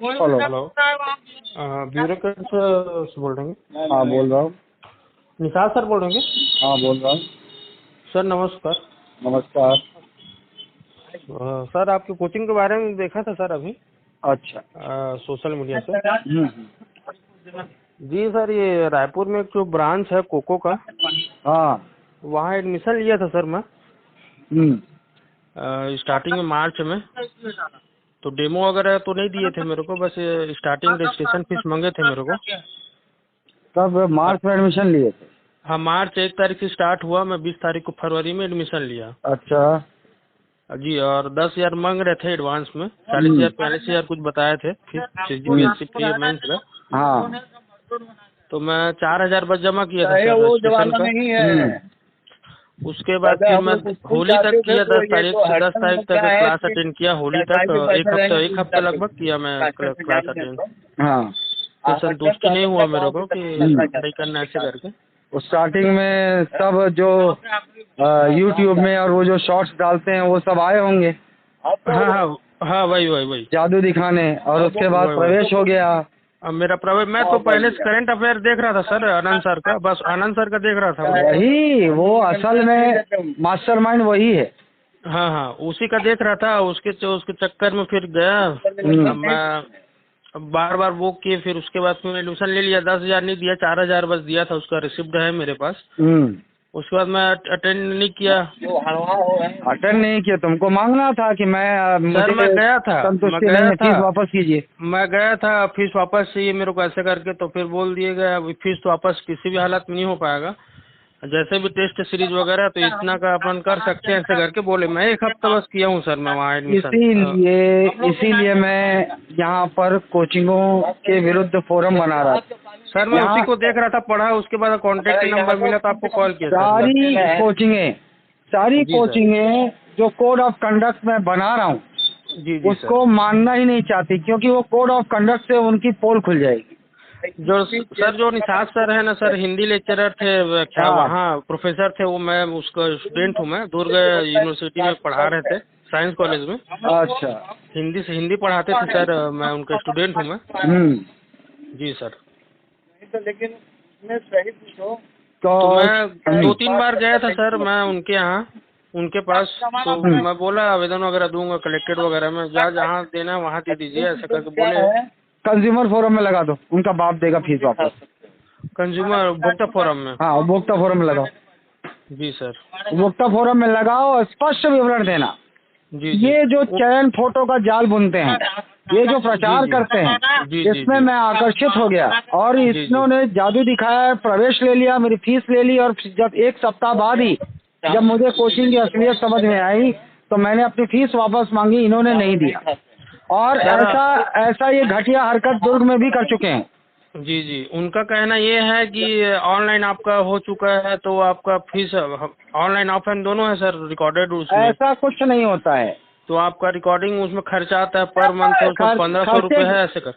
Hello. Hello. Bureaucrat से बोल रहे हैं? हाँ बोल रहा हूँ। निषाद सर बोल रहे हैं? हाँ बोल रहा हूँ। सर नमस्कार। नमस्कार। सर आपकी कोचिंग के बारे में देखा था सर अभी अच्छा। सोशल मीडिया पे। हम्म। जी सर, ये रायपुर में एक जो ब्रांच है कोको का, हाँ। वहाँ एडमिशन लिया था सर मैं हम्म। स्टार्टिंग में मार्च में। तो डेमो वगैरह तो नहीं दिए थे मेरे को, बस स्टार्टिंग रजिस्ट्रेशन फीस मांगे थे मेरे को। तब मार्च में एडमिशन लिए थे? हाँ, मार्च 1 तारीख से स्टार्ट हुआ, मैं 20 तारीख को फरवरी में एडमिशन लिया। अच्छा जी, और 10,000 मांग रहे थे एडवांस में, 40,000 42,000 कुछ बताए थे फिर CGPSC प्री मेंस का। हाँ। तो मैं 4,000 बस जमा किया था सर रजिस्ट्रेशन का। उसके बाद फिर मैं होली तक किया, 10 तारीख से 10 तारीख तक क्लास अटेंड किया। होली तक एक हफ्ते लगभग किया मैं क्लास अटेंड। हाँ। फिर संतुष्टि नहीं हुआ मेरे को कि नहीं करना ऐसे करके। स्टार्टिंग में सब जो यूट्यूब में और वो जो शॉर्ट्स डालते हैं वो सब आए होंगे। हाँ हाँ हाँ, वही जादू दिखाने, और उसके बाद प्रवेश हो गया। अब मेरा प्रवेश, मैं तो पहले करंट अफेयर देख रहा था सर आनंद सर का, बस आनंद सर का देख रहा था मैं। वही, वो असल में मास्टरमाइंड वही है। हाँ हाँ, उसी का देख रहा था। उसके चक्कर में फिर गया। अब मैं बार बार वो किए, फिर उसके बाद फिर एडमिशन ले लिया। 10,000 नहीं दिया, 4,000 बस दिया था, उसका रिसिप्ट है मेरे पास। उसके बाद मैं अटेंड नहीं किया। अटेंड नहीं किया? तुमको मांगना था कि सर मैं गया था, संतुष्टि नहीं है, फीस वापस कीजिए। मैं गया था, फीस वापस चाहिए मेरे को ऐसे करके। तो फिर बोल दिए गया फीस तो वापस किसी भी हालत में नहीं हो पाएगा, जैसे भी टेस्ट सीरीज वगैरह तो इतना का अपन कर सकते हैं ऐसे करके बोले। मैं 1 हफ्ता बस किया हूँ सर मैं वहाँ एडमिशन। इसीलिए मैं यहाँ पर कोचिंगों के विरुद्ध फोरम बना रहा था सर। मैं उसी को देख रहा था, पढ़ा, उसके बाद कॉन्टेक्ट नंबर मिला तो आपको कॉल किया सर। सारी कोचिंगें जो कोड ऑफ कंडक्ट में बना रहा हूँ जी उसको मानना ही नहीं चाहती, क्योंकि वो कोड ऑफ कंडक्ट से उनकी पोल खुल जाएगी। जो निषाद सर है ना सर, हिंदी लेक्चरर थे क्या, वहाँ प्रोफेसर थे वो, मैं उसका स्टूडेंट हूँ। मैं दुर्ग यूनिवर्सिटी में पढ़ा रहे थे, साइंस कॉलेज में। अच्छा। हिंदी पढ़ाते थे सर, मैं उनका स्टूडेंट हूँ मैं। जी सर। लेकिन सही पूछो तो मैं 2-3 बार गया था सर मैं उनके यहाँ, उनके पास। तो मैं बोला आवेदन वगैरह दूंगा कलेक्टेड वगैरह में, जहाँ देना वहाँ दे दीजिए ऐसा करके बोले। कंज्यूमर फोरम में लगा दो, उनका बाप देगा फीस वापस। कंज्यूमर उपभोक्ता फोरम में? हाँ, उपभोक्ता फोरम में लगाओ। जी सर। उपभोक्ता फोरम में लगाओ, स्पष्ट विवरण देना। जी। ये जो चयन फोटो का जाल बुनते हैं, ये जो प्रचार करते हैं, इसमें मैं आकर्षित हो गया और इन्होंने जादू दिखाया, प्रवेश ले लिया, मेरी फीस ले ली। और जब 1 सप्ताह बाद ही जब मुझे कोचिंग की असलियत समझ में आई तो मैंने अपनी फीस वापस मांगी, इन्होंने नहीं दिया। और ऐसा ये घटिया हरकत दुर्ग में भी कर चुके हैं। जी, उनका कहना ये है कि ऑनलाइन आपका हो चुका है तो आपका फीस ऑनलाइन ऑफलाइन दोनों है सर, रिकॉर्डेड उसमें। ऐसा कुछ नहीं होता है। तो आपका रिकॉर्डिंग उसमें खर्चा आता है पर मंथ, उसमें 1,500 रुपये है ऐसे कर।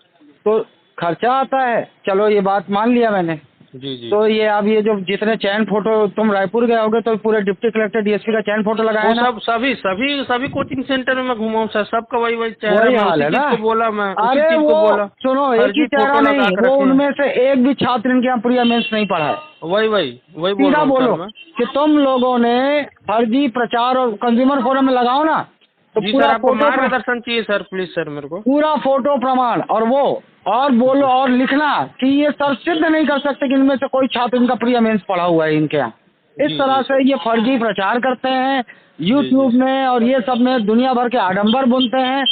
तो खर्चा आता है, चलो ये बात मान लिया मैंने। जी। तो ये अब ये जो जितने चयन फोटो, तुम रायपुर गए होगे तो पूरे डिप्टी कलेक्टर DSP का चयन फोटो लगाया ना? सभी कोचिंग सेंटर में मैं घुमा हूँ सर, सबका वही चेहरा। वही हाल है ना? बोला मैं, अरे वो सुनो, एक ही चेहरा नहीं, वो उनमें से एक भी छात्र इनके यहाँ प्री मेंस नहीं पढ़ा है। वही बोल रहा हूँ बोलो कि तुम लोगों ने फर्जी प्रचार और कंज्यूमर फोरम में लगाओ ना, तो पूरा आपको मार्गदर्शन चाहिए सर, प्लीज सर मेरे को पूरा फोटो प्रमाण और वो और बोलो और लिखना कि ये सर सिद्ध नहीं कर सकते कि इनमें से कोई छात्र इनका प्री मेंस पढ़ा हुआ है इनके यहाँ। इस तरह से ये फर्जी प्रचार करते हैं यूट्यूब में, और ये सब में दुनिया भर के आडंबर बुनते हैं।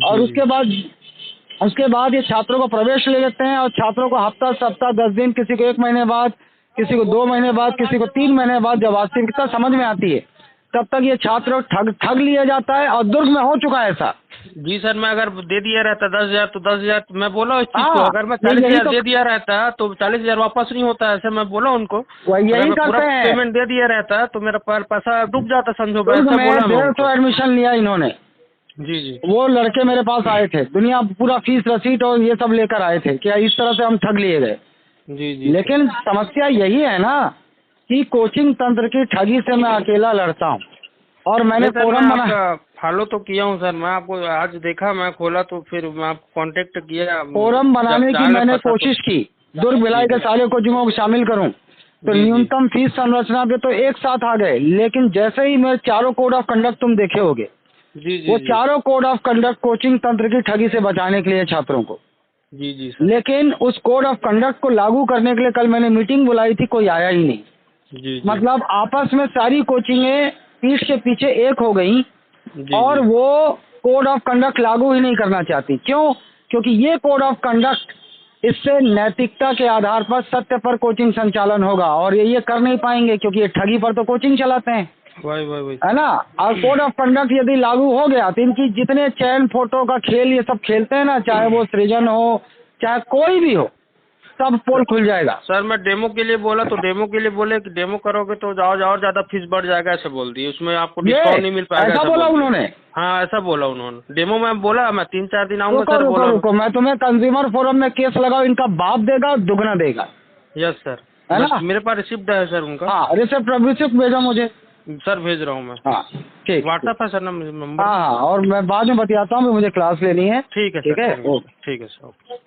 और उसके बाद ये छात्रों को प्रवेश ले लेते हैं और छात्रों को हफ्ता सप्ताह 10 दिन, किसी को 1 महीने बाद, किसी को 2 महीने बाद, किसी को 3 महीने बाद जब वास्तविकता समझ में आती है तब तक ये छात्र ठग लिया जाता है। और दुर्ग में हो चुका है ऐसा। जी सर, मैं अगर दे दिया रहता 10,000 तो 10,000 मैं बोला इस चीज को, अगर मैं 40,000 दे दिया रहता तो 40,000 वापस नहीं होता, ऐसे मैं बोला उनको। यही करते हैं, पेमेंट दे दिया रहता तो मेरा पैसा डूब जाता समझो। 150 एडमिशन लिया इन्होंने। जी। वो लड़के मेरे पास आए थे, दुनिया पूरा फीस रसीट और ये सब लेकर आए थे कि इस तरह से हम ठग लिए गए। जी। लेकिन समस्या यही है ना कि कोचिंग तंत्र की ठगी से मैं अकेला लड़ता हूँ। और मैंने फोरम बना, फॉलो तो किया हूँ सर, मैं आपको आज देखा, मैं खोला तो फिर मैं आपको कांटेक्ट किया। फोरम बनाने की मैंने कोशिश की, दुर्ग भिलाई के सारे कोचिंगों को शामिल करूं, तो जी, जी। न्यूनतम फीस संरचना पे तो एक साथ आ गए, लेकिन जैसे ही मेरे चारों कोड ऑफ कंडक्ट तुम देखे होगे, जी जी वो जी चारों कोड ऑफ कंडक्ट कोचिंग तंत्र की ठगी से बचाने के लिए छात्रों को। जी जी सर। लेकिन उस कोड ऑफ कंडक्ट को लागू करने के लिए कल मैंने मीटिंग बुलाई थी, कोई आया ही नहीं। जी जी मतलब आपस में सारी कोचिंगें पीठ के पीछे एक हो गई जी और जी वो कोड ऑफ कंडक्ट लागू ही नहीं करना चाहती। क्यों? क्योंकि ये कोड ऑफ कंडक्ट, इससे नैतिकता के आधार पर सत्य पर कोचिंग संचालन होगा, और ये कर नहीं पाएंगे क्योंकि ये ठगी पर तो कोचिंग चलाते हैं, वही है ना। और कोड ऑफ कंडक्ट यदि लागू हो गया तो इनकी जितने चयन फोटो का खेल ये सब खेलते हैं ना, चाहे वो सृजन हो चाहे कोई भी हो, सब पोल खुल जाएगा। सर मैं डेमो के लिए बोला तो डेमो के लिए बोले कि डेमो करोगे तो और ज्यादा फीस बढ़ जाएगा, ऐसे बोल दिए, उसमें आपको डिस्काउंट नहीं मिल पाएगा, ऐसा बोला उन्होंने। हाँ ऐसा बोला उन्होंने। डेमो में बोला मैं 3-4 दिन आऊंगा सर, बोला। रुको, मैं तुम्हें कंज्यूमर फोरम में केस लगाओ, इनका बाप देगा दुगना देगा। यस सर, है ना। मेरे पास रिसिप्ट है सर उनका। हाँ, रिसिप्ट भेजो मुझे। सर भेज रहा हूँ मैं। हाँ ठीक, व्हाट्सएप है सर नंबर। हाँ, और मैं बाद में बतियाता हूँ, मुझे क्लास लेनी है। ठीक है ठीक है, सर, ठीक है सर।